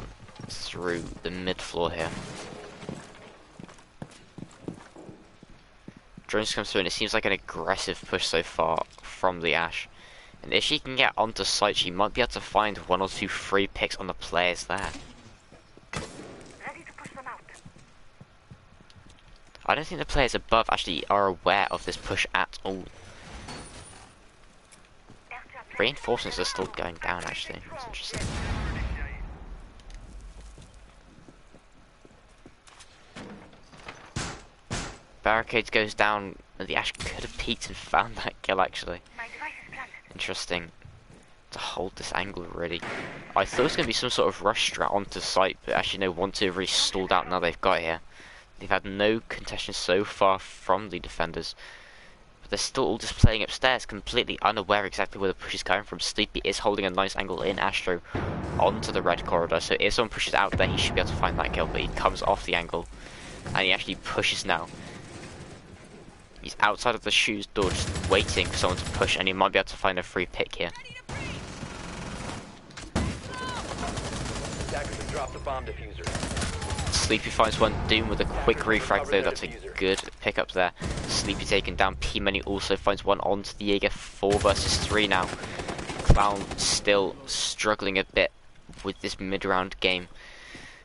through the mid floor here. Drones come through, and it seems like an aggressive push so far from the Ash. And if she can get onto site, she might be able to find 1 or 2 free picks on the players there. Ready to push them out. I don't think the players above actually are aware of this push at all. Reinforcements are still going down actually, that's interesting. Barricades goes down, and the Ash could have peeked and found that kill actually. Interesting to hold this angle really. I thought it was going to be some sort of rush strat onto site, but actually no, Want2 have really stalled out now they've got here. They've had no contention so far from the defenders, but they're still all just playing upstairs, completely unaware exactly where the push is coming from. Sleepy is holding a nice angle in Astro onto the red corridor, so if someone pushes out there, he should be able to find that kill, but he comes off the angle, and he actually pushes now. He's outside of the shoes door just waiting for someone to push, and he might be able to find a free pick here. Attackers have dropped the bomb diffuser. Sleepy finds one, Doom with a quick refrag though, that's a good pickup there. Sleepy taken down, P-Money also finds one onto the Jaeger, 4 versus 3 now. Clown still struggling a bit with this mid-round game.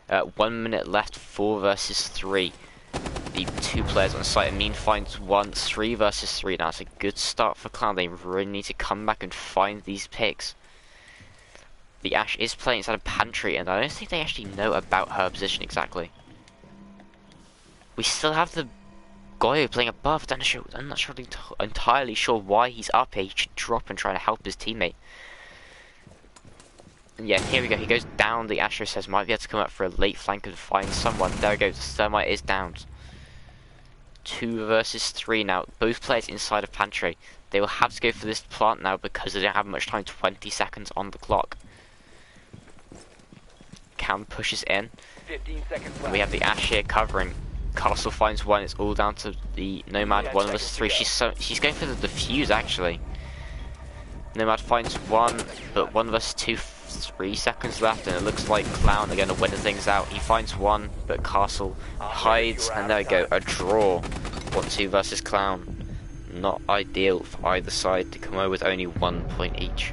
1 minute left, 4 versus 3. The 2 players on site. Amin finds one, 3 versus 3 now. It's a good start for Clown. They really need to come back and find these picks. The Ash is playing inside a pantry, and I don't think they actually know about her position exactly. We still have the Goyo playing above. I'm not entirely sure why he's up here. He should drop and try to help his teammate. Yeah, here we go. He goes down. The Astro says might be able to come up for a late flank and find someone. There we go. The Thermite is downed. 2 versus 3 now. Both players inside of Pantry. They will have to go for this plant now because they don't have much time. 20 seconds on the clock. Cam pushes in. 15 seconds And left. we have the Ash here covering. Castle finds one. It's all down to the Nomad. 1 versus 3. She's going for the defuse actually. Nomad finds one, but 1 versus 2. 3 seconds left, and it looks like Clown are going to win things out. He finds one, but Castle hides, and there we go, a draw. Want2 versus Clown. Not ideal for either side to come away with only 1 point each.